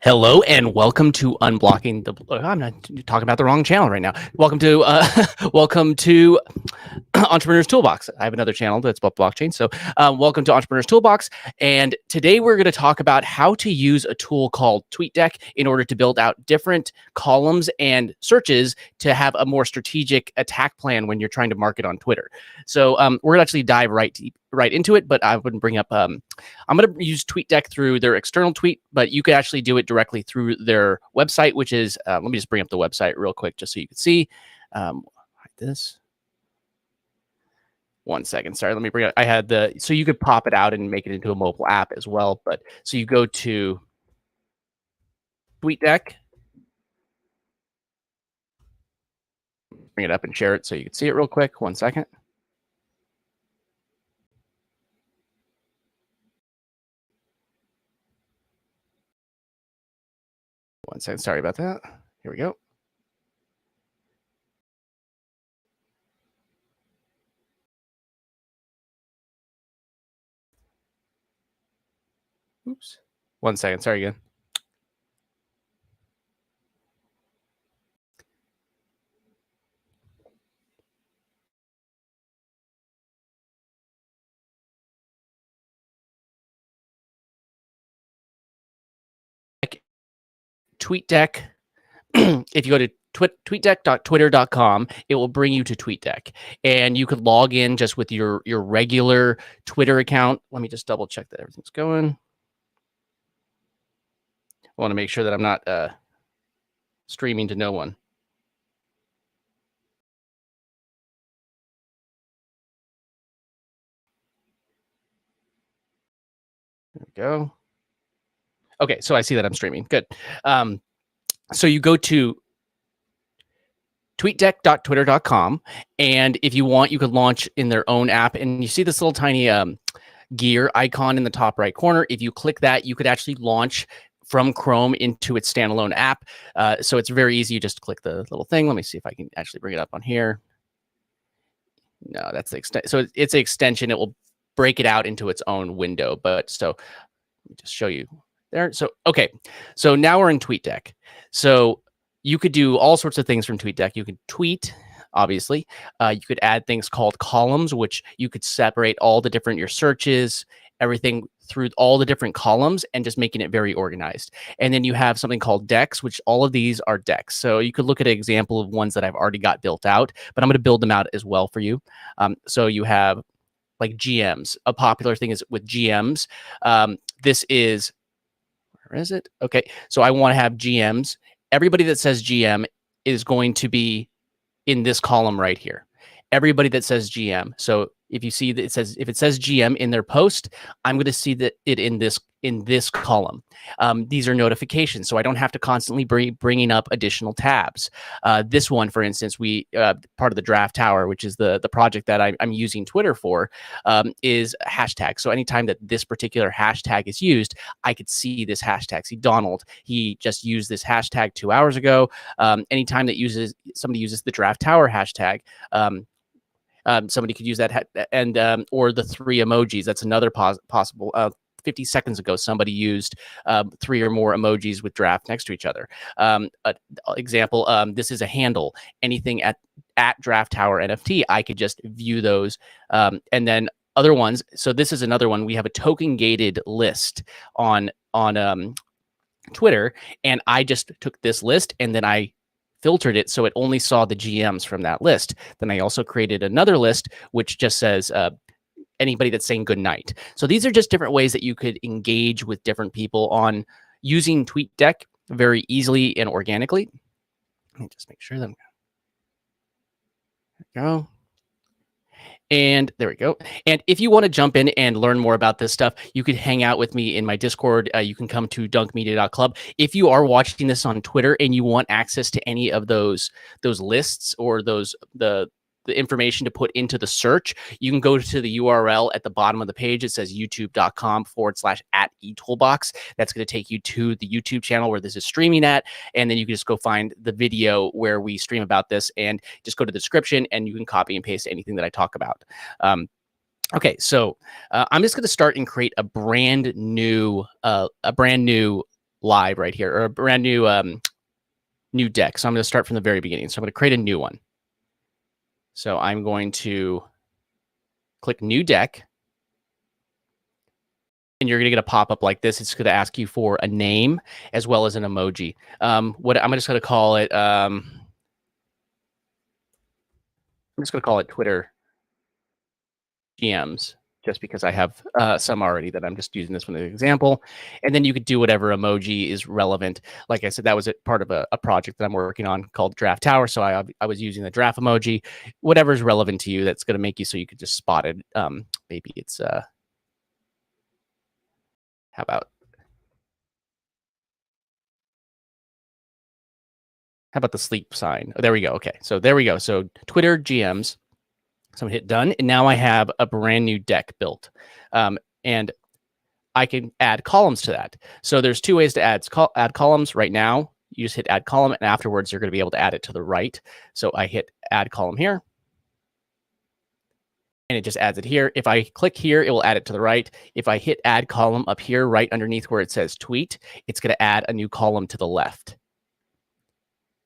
Hello and welcome to Unblocking the. I'm not talking about the wrong channel right now. Welcome to welcome to Entrepreneur's Toolbox. I have another channel that's about blockchain. So welcome to Entrepreneur's Toolbox. And today we're going to talk about how to use a tool called TweetDeck in order to build out different columns and searches to have a more strategic attack plan when you're trying to market on Twitter. So we're going to actually dive right into it, but I wouldn't bring up, I'm going to use TweetDeck through their external tweet, but you could actually do it directly through their website, which is, let me just bring up the website real quick, just so you can see this. 1 second. Sorry, let me bring it. I had so you could pop it out and make it into a mobile app as well. But so you go to TweetDeck, bring it up and share it so you can see it real quick. 1 second. One second. Sorry about that. Here we go. Oops. 1 second. Sorry again. TweetDeck. If you go to tweetdeck.twitter.com, it will bring you to TweetDeck, and you could log in just with your regular Twitter account. Let me just double check that everything's going. I want to make sure that I'm not streaming to no one. There we go. Okay, so I see that I'm streaming. Good. So you go to tweetdeck.twitter.com, and if you want, you could launch in their own app. And you see this little tiny gear icon in the top right corner. If you click that, you could actually launch from Chrome into its standalone app. So it's very easy. You just click the little thing. Let me see if I can actually bring it up on here. No, that's the extent. So it's an extension. It will break it out into its own window. But so let me just show you there. So, okay. So now we're in TweetDeck. So you could do all sorts of things from TweetDeck. You could tweet, obviously. You could add things called columns, which you could separate all the different, your searches, everything through all the different columns and just making it very organized. And then you have something called decks, which all of these are decks. So you could look at an example of ones that I've already got built out, but I'm going to build them out as well for you. So you have like GMs. A popular thing is with GMs. This is, where is it? Okay. So I want to have GMs. Everybody that says GM is going to be in this column right here. Everybody that says GM. So if you see that it says, if it says GM in their post, I'm going to see that it in this column. These are notifications, so I don't have to constantly bringing up additional tabs. This one, for instance, we part of the Giraffe Tower, which is the project that I'm using Twitter for, is a hashtag. So anytime that this particular hashtag is used, I could see this hashtag. See Donald, he just used this hashtag 2 hours ago. Anytime that somebody uses the Giraffe Tower hashtag, somebody could use that, and or the 3 emojis. That's another possible. 50 seconds ago, somebody used 3 or more emojis with giraffe next to each other. Example, this is a handle. Anything at Giraffe Tower NFT, I could just view those. And then other ones. So this is another one. We have a token gated list on Twitter, and I just took this list and then I filtered it so it only saw the GMs from that list. Then I also created another list which just says anybody that's saying good night. So these are just different ways that you could engage with different people on using TweetDeck very easily and organically. Let me just make sure that there we go. And there we go. And if you want to jump in and learn more about this stuff, you could hang out with me in my Discord. You can come to dunkmedia.club. If you are watching this on Twitter and you want access to any of those lists or the information to put into the search, you can go to the URL at the bottom of the page. It says youtube.com/@eToolbox. That's going to take you to the YouTube channel where this is streaming at. And then you can just go find the video where we stream about this and just go to the description and you can copy and paste anything that I talk about. Okay, so I'm just going to start and create a brand new live right here, or a brand new new deck. So I'm going to start from the very beginning. So I'm going to create a new one. So I'm going to click new deck. And you're going to get a pop-up like this. It's going to ask you for a name as well as an emoji. What I'm just going to call it, I'm just going to call it Twitter GMs, just because I have some already that I'm just using this one as an example. And then you could do whatever emoji is relevant. Like I said, that was part of a project that I'm working on called Giraffe Tower. So I was using the giraffe emoji, whatever is relevant to you that's going to make you so you could just spot it. Maybe it's, how about the sleep sign? Oh, there we go. Okay, so there we go. So Twitter GMs. So I'm gonna hit done, and now I have a brand new deck built, and I can add columns to that. So there's two ways to add columns. Right now, you just hit add column, and afterwards you're going to be able to add it to the right. So I hit add column here, and it just adds it here. If I click here, it will add it to the right. If I hit add column up here, right underneath where it says tweet, it's going to add a new column to the left.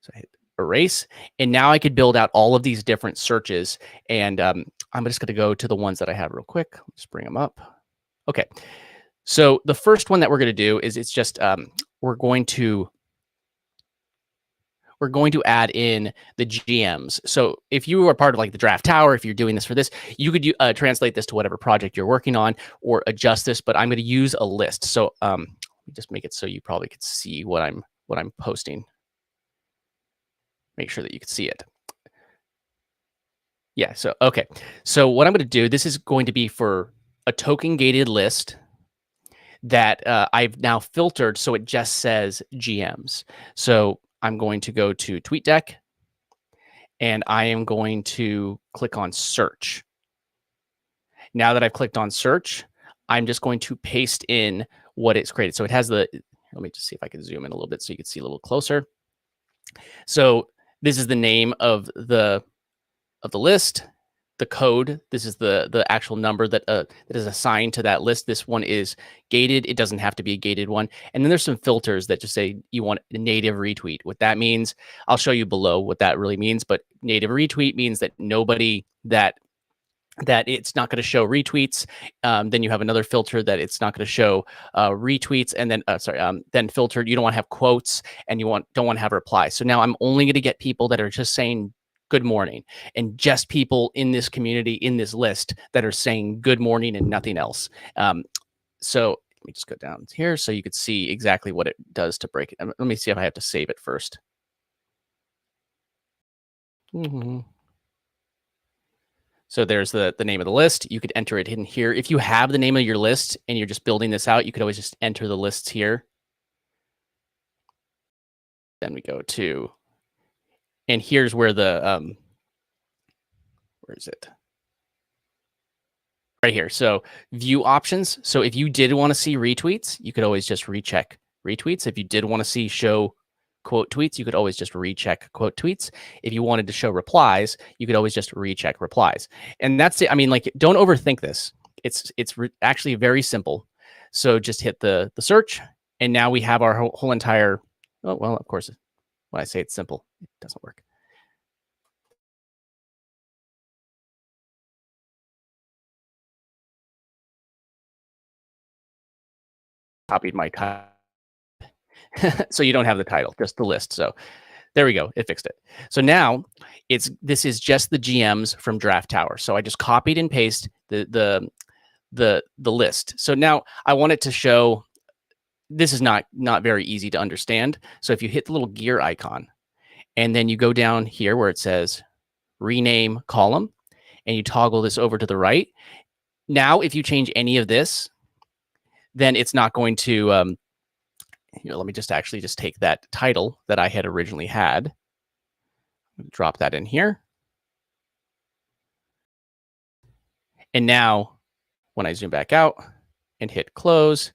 So I hit erase, and now I could build out all of these different searches. And I'm just going to go to the ones that I have real quick. Let's bring them up. Okay. So the first one that we're going to do is it's just we're going to add in the GMs. So if you are part of like the Giraffe Tower, if you're doing this for this, you could translate this to whatever project you're working on or adjust this, but I'm going to use a list. So let me just make it so you probably could see what I'm posting. Make sure that you can see it. Yeah, so okay. So what I'm going to do, this is going to be for a token gated list that I've now filtered so it just says GMs. So I'm going to go to TweetDeck, and I am going to click on search. Now that I've clicked on search, I'm just going to paste in what it's created. So it has the, let me just see if I can zoom in a little bit so you can see a little closer. So this is the name of the list. The code, this is the actual number that is assigned to that list. This one is gated. It doesn't have to be a gated one. And then there's some filters that just say you want a native retweet. What that means, I'll show you below what that really means. But native retweet means that nobody that it's not going to show retweets. Then you have another filter that it's not going to show retweets, and then then filtered, you don't want to have quotes, and you don't want to have replies. So now I'm only going to get people that are just saying good morning, and just people in this community, in this list, that are saying good morning and nothing else. So let me just go down here so you could see exactly what it does to break it. Let me see if I have to save it first. So there's the name of the list. You could enter it in here. If you have the name of your list and you're just building this out, you could always just enter the lists here. Then we go to, and here's where the, where is it? Right here. So view options. So if you did want to see retweets, you could always just recheck retweets. If you did want to see show quote tweets, you could always just recheck quote tweets. If you wanted to show replies, you could always just recheck replies. And that's it. I mean, like, don't overthink this. It's actually very simple. So just hit the search, and now we have our whole entire, oh, well, of course, when I say it's simple, it doesn't work. Copied my title. So you don't have the title, just the list. So there we go. It fixed it. So now this is just the GMs from Giraffe Tower. So I just copied and pasted the list. So now I want it to show, this is not very easy to understand. So if you hit the little gear icon, and then you go down here where it says rename column, and you toggle this over to the right. Now, if you change any of this, then it's not going to, let me just actually just take that title that I had originally had, drop that in here. And now when I zoom back out and hit close,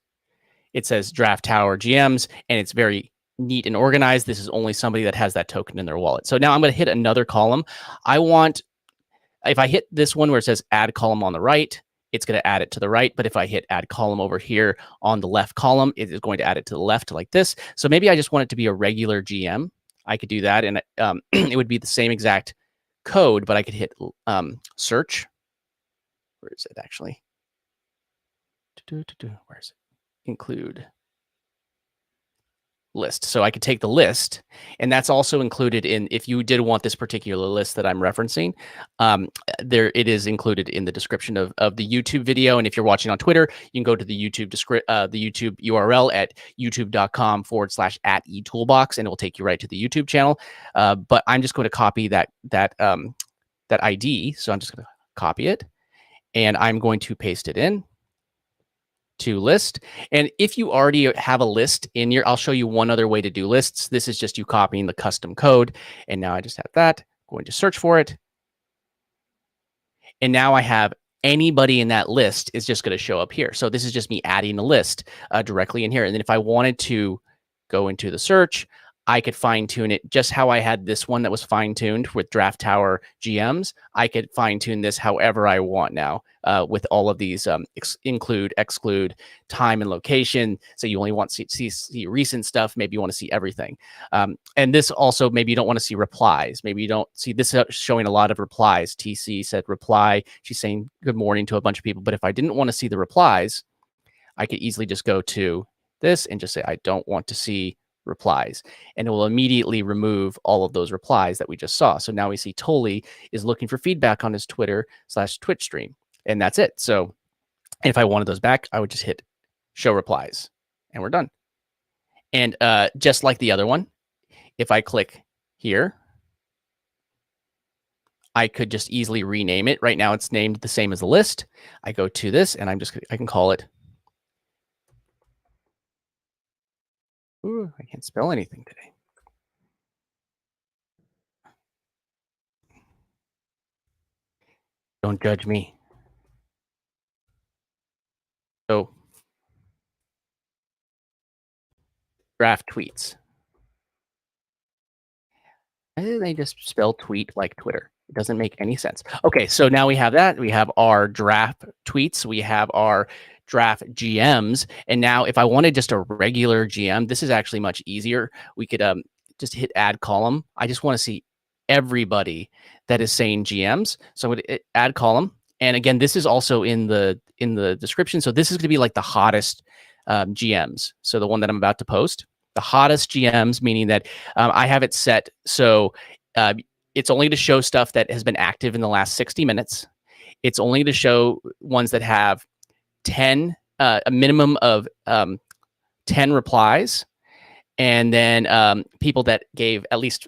it says Giraffe Tower GMs, and it's very neat and organized. This is only somebody that has that token in their wallet. So now I'm going to hit another column. I want, if I hit this one where it says add column on the right, it's going to add it to the right. But if I hit add column over here on the left column, it is going to add it to the left like this. So maybe I just want it to be a regular GM. I could do that, and it would be the same exact code, but I could hit search. Where is it actually? Where is it? Include list. So I could take the list, and that's also included in, if you did want this particular list that I'm referencing, there it is included in the description of the YouTube video. And if you're watching on Twitter, you can go to the YouTube the YouTube URL at youtube.com/@eToolbox, and it will take you right to the YouTube channel. But I'm just going to copy that ID. So I'm just going to copy it, and I'm going to paste it in to list. And if you already have a list in your, I'll show you one other way to do lists. This is just you copying the custom code. And now I just have that, going to search for it. And now I have anybody in that list is just going to show up here. So this is just me adding a list directly in here. And then if I wanted to go into the search, I could fine tune it just how I had this one that was fine tuned with Giraffe Tower GMs. I could fine tune this however I want now with all of these include, exclude, time and location. So you only want to see recent stuff. Maybe you want to see everything. And this also, maybe you don't want to see replies. Maybe you don't see this showing a lot of replies. TC said reply. She's saying good morning to a bunch of people. But if I didn't want to see the replies, I could easily just go to this and just say, I don't want to see replies, and it will immediately remove all of those replies that we just saw. So now we see Tully is looking for feedback on his Twitter/Twitch stream, and that's it. So if I wanted those back, I would just hit show replies, and we're done. And just like the other one, if I click here, I could just easily rename it. Right now it's named the same as the list. I go to this, and I can call it, ooh, I can't spell anything today. Don't judge me. So, Giraffe tweets. Why did they just spell tweet like Twitter? It doesn't make any sense. Okay, so now we have that. We have our Giraffe tweets. We have our Giraffe GMs. And now if I wanted just a regular GM, this is actually much easier. We could just hit add column. I just want to see everybody that is saying GMs. So I'm going to add column. And again, this is also in the description. So this is going to be like the hottest GMs. So the one that I'm about to post, the hottest GMs, meaning that I have it set so it's only to show stuff that has been active in the last 60 minutes. It's only to show ones that have 10, a minimum of 10 replies, and then people that gave at least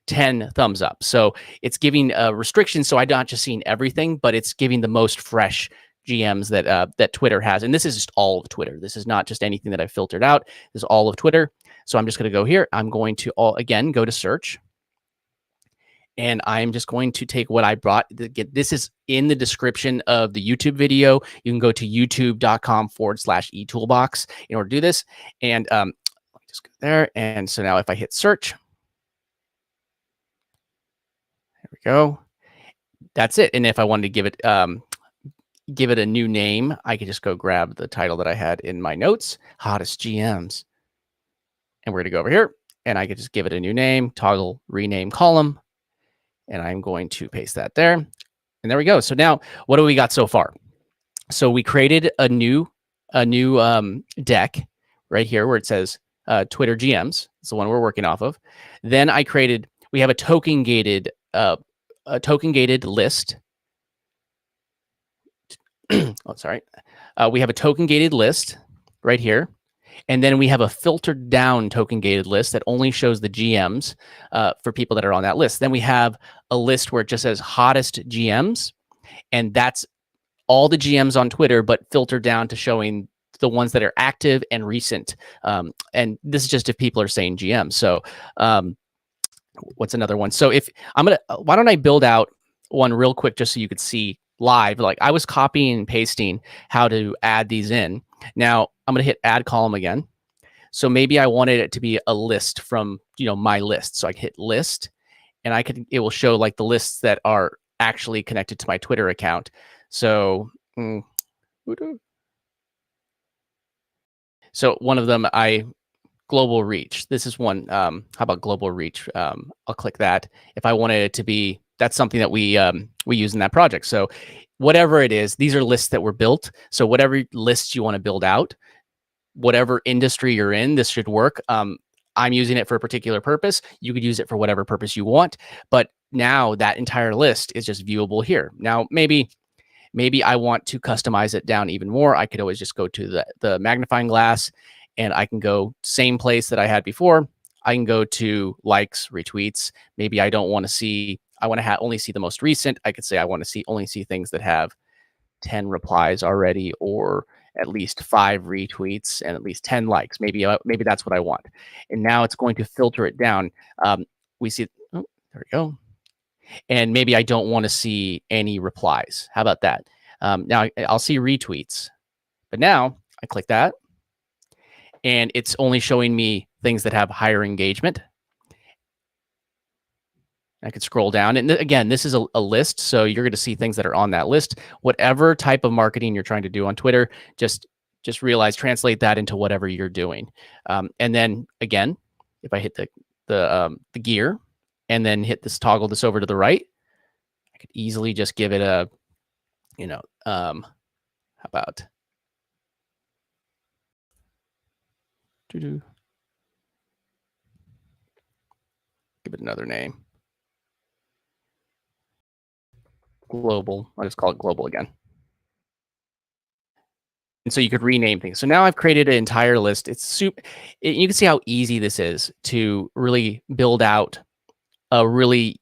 10 thumbs up. So it's giving restrictions. So I'm not just seeing everything, but it's giving the most fresh GMs that that Twitter has. And this is just all of Twitter. This is not just anything that I filtered out. This is all of Twitter. So I'm just going to go here. I'm going to again go to search. And I'm just going to take what I brought. This is in the description of the YouTube video. You can go to youtube.com/eToolbox in order to do this. And let me just go there. And so now if I hit search, there we go. That's it. And if I wanted to give it a new name, I could just go grab the title that I had in my notes, hottest GMs. And we're going to go over here, and I could just give it a new name, toggle rename column. And I'm going to paste that there. And there we go. So now what do we got so far? So we created a new deck right here where it says Twitter GMs. It's the one we're working off of. Then we have a token gated list. Oh, sorry. We have a token gated list right here. And then we have a filtered down token gated list that only shows the GMs for people that are on that list. Then we have a list where it just says hottest GMs. And that's all the GMs on Twitter, but filtered down to showing the ones that are active and recent. And this is just if people are saying GMs. So what's another one? So why don't I build out one real quick just so you could see live. Like I was copying and pasting how to add these in. Now I'm going to hit add column again. So maybe I wanted it to be a list from, my list. So I hit list, and it will show like the lists that are actually connected to my Twitter account. So Mm, so one of them, global reach. This is one. How about global reach? I'll click that. If I wanted it to be, that's something that we use in that project. So whatever it is, these are lists that were built. So whatever lists you want to build out, whatever industry you're in, this should work. I'm using it for a particular purpose. You could use it for whatever purpose you want. But now that entire list is just viewable here. Now, maybe I want to customize it down even more. I could always just go to the magnifying glass, and I can go same place that I had before. I can go to likes, retweets. Maybe I don't want to see, I want to only see the most recent. I could say I want to only see things that have 10 replies already, or at least 5 retweets and at least 10 likes. Maybe that's what I want. And now it's going to filter it down. We see, oh, there we go. And maybe I don't want to see any replies. How about that? Now I'll see retweets, but now I click that, and it's only showing me things that have higher engagement. I could scroll down, and again, this is a list, so you're going to see things that are on that list. Whatever type of marketing you're trying to do on Twitter, just realize, translate that into whatever you're doing. And then again, if I hit the gear and then hit this, toggle this over to the right, I could easily just give it a, how about give it another name. Global. I'll just call it global again. And so you could rename things. So now I've created an entire list. It's super. You can see how easy this is to really build out a really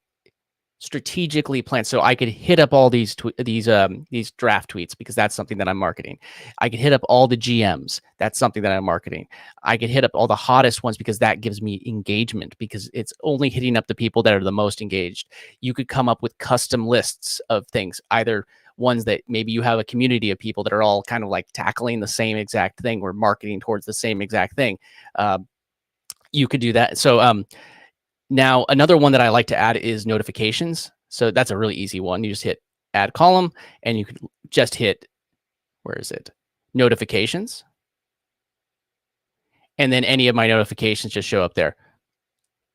strategically planned. So I could hit up all these draft tweets, because that's something that I'm marketing. I could hit up all the GMs. That's something that I'm marketing. I could hit up all the hottest ones, because that gives me engagement, because it's only hitting up the people that are the most engaged. You could come up with custom lists of things, either ones that maybe you have a community of people that are all kind of like tackling the same exact thing or marketing towards the same exact thing. You could do that. So now, another one that I like to add is notifications. So that's a really easy one. You just hit add column, and you could just hit, where is it? Notifications. And then any of my notifications just show up there.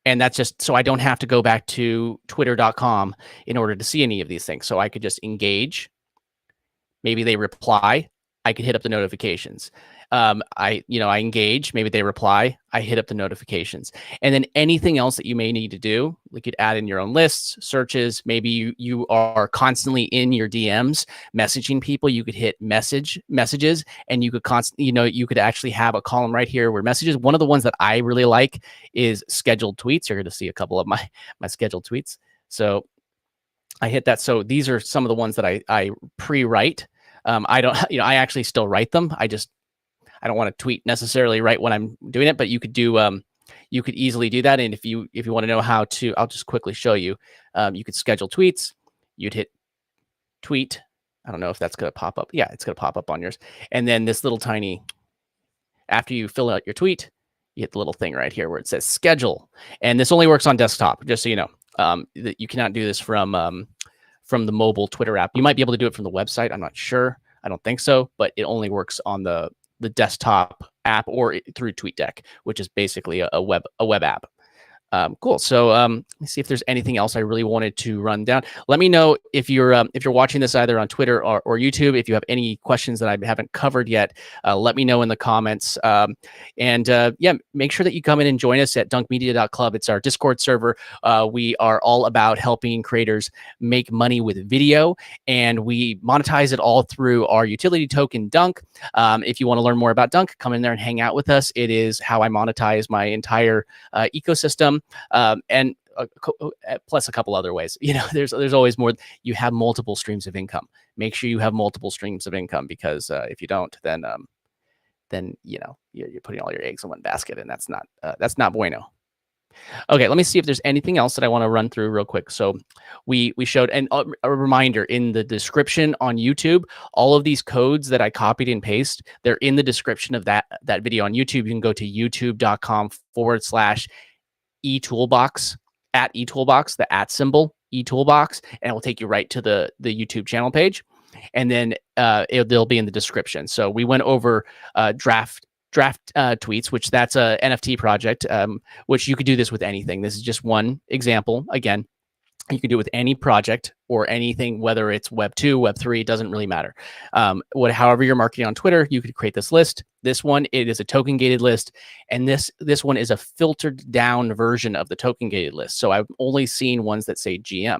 And that's just so I don't have to go back to twitter.com in order to see any of these things. So I could just engage. Maybe they reply. I could hit up the notifications. I engage, maybe they reply, I hit up the notifications. And then anything else that you may need to do, you could add in your own lists, searches. Maybe you are constantly in your DMs messaging people. You could hit messages, and you could you could actually have a column right here where messages. One of the ones that I really like is scheduled tweets. You're going to see a couple of my scheduled tweets. So I hit that. So these are some of the ones that I pre-write. I don't, I actually still write them. I don't want to tweet necessarily right when I'm doing it, but you could do, you could easily do that. And if you want to know how to, I'll just quickly show you. You could schedule tweets. You'd hit tweet. I don't know if that's going to pop up. Yeah, it's going to pop up on yours. And then this little tiny, after you fill out your tweet, you hit the little thing right here where it says schedule. And this only works on desktop, just so you know. That you cannot do this from the mobile Twitter app. You might be able to do it from the website. I'm not sure. I don't think so, but it only works on the desktop app or through TweetDeck, which is basically a web app. Cool. So let me see if there's anything else I really wanted to run down. Let me know if you're watching this either on Twitter or YouTube. If you have any questions that I haven't covered yet, let me know in the comments. Yeah, make sure that you come in and join us at dunkmedia.club. It's our Discord server. We are all about helping creators make money with video, and we monetize it all through our utility token Dunk. If you want to learn more about Dunk, come in there and hang out with us. It is how I monetize my entire ecosystem. And plus a couple other ways. There's always more. You have multiple streams of income. Make sure you have multiple streams of income, because if you don't, then you're putting all your eggs in one basket, and that's not bueno. Okay, let me see if there's anything else that I want to run through real quick. So we showed, and a reminder, in the description on YouTube, all of these codes that I copied and pasted, they're in the description of that video on YouTube. You can go to youtube.com/eToolbox, @eToolbox, the @ symbol, eToolbox, and it will take you right to the YouTube channel page. and then they'll be in the description. So we went over draft tweets, which that's a NFT project, which you could do this with anything. This is just one example. Again, you can do it with any project or anything, whether it's Web 2, Web 3, it doesn't really matter. However you're marketing on Twitter, you could create this list. This one, it is a token gated list. And this one is a filtered down version of the token gated list. So I've only seen ones that say GM.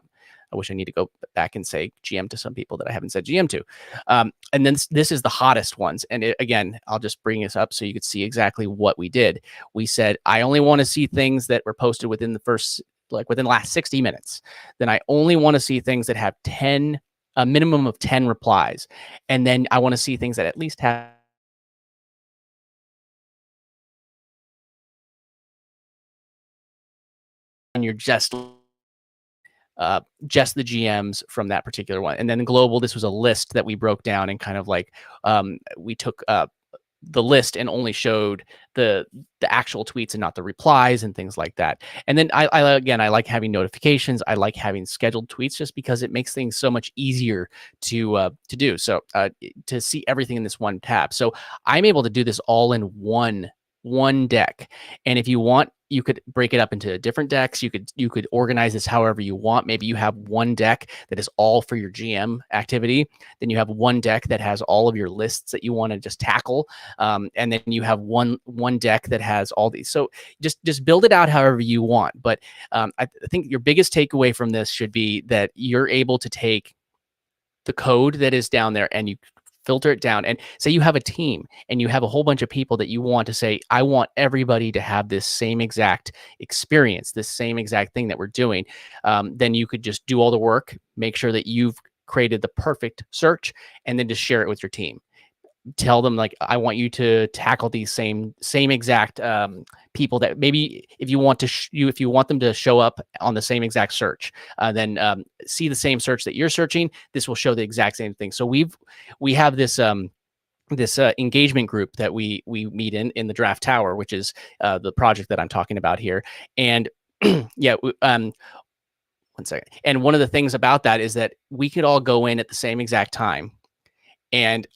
I wish I need to go back and say GM to some people that I haven't said GM to. And then this is the hottest ones. And again, I'll just bring this up so you could see exactly what we did. We said, I only want to see things that were posted within the last 60 minutes. Then I only want to see things that have a minimum of 10 replies. And then I want to see things that at least have and you're just the GMs from that particular one. And then global, this was a list that we broke down and kind of like we took the list and only showed the actual tweets and not the replies and things like that. And then I like having notifications. I like having scheduled tweets just because it makes things so much easier to do. So to see everything in this one tab. So I'm able to do this all in one deck. And if you want, you could break it up into different decks. You could organize this however you want. Maybe you have one deck that is all for your GM activity. Then you have one deck that has all of your lists that you want to just tackle. And then you have one deck that has all these. So just build it out however you want. But I think your biggest takeaway from this should be that you're able to take the code that is down there and you filter it down, and say you have a team and you have a whole bunch of people that you want to say, I want everybody to have this same exact experience, this same exact thing that we're doing. Then you could just do all the work, make sure that you've created the perfect search, and then just share it with your team. Tell them like, I want you to tackle these same exact people that maybe if you want them to show up on the same exact search, then see the same search that you're searching. This will show the exact same thing. So we have this engagement group that we meet in the Giraffe Tower, which is the project that I'm talking about here. And yeah, one second. And one of the things about that is that we could all go in at the same exact time, and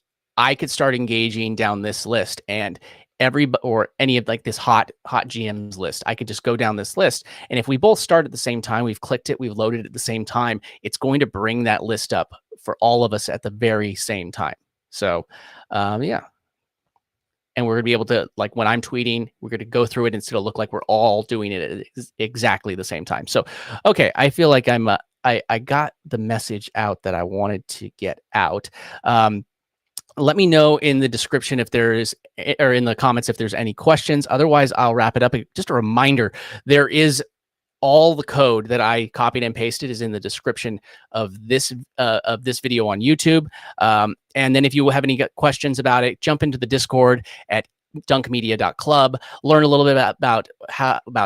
I could start engaging down this list, and any of like this hot GMs list, I could just go down this list. And if we both start at the same time, we've clicked it, we've loaded it at the same time, it's going to bring that list up for all of us at the very same time. So, yeah. And we're gonna be able to, like when I'm tweeting, we're gonna go through it and it'll look like we're all doing it at exactly the same time. So, okay, I feel like I got the message out that I wanted to get out. Let me know in the description if there's, or in the comments if there's any questions. Otherwise, I'll wrap it up. Just a reminder, there is all the code that I copied and pasted is in the description of this video on YouTube. And then if you have any questions about it, jump into the Discord at dunkmedia.club, learn a little bit about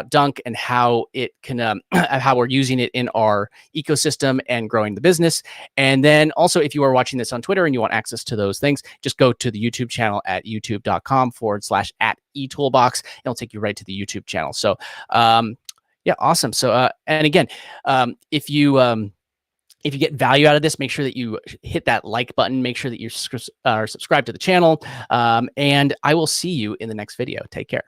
Dunk and how it can how we're using it in our ecosystem and growing the business. And then also, if you are watching this on Twitter and you want access to those things, just go to the YouTube channel at youtube.com/@eToolbox, and it'll take you right to the YouTube channel. So yeah, awesome. So and again, if you get value out of this, make sure that you hit that like button. Make sure that you're subscribed to the channel. And I will see you in the next video. Take care.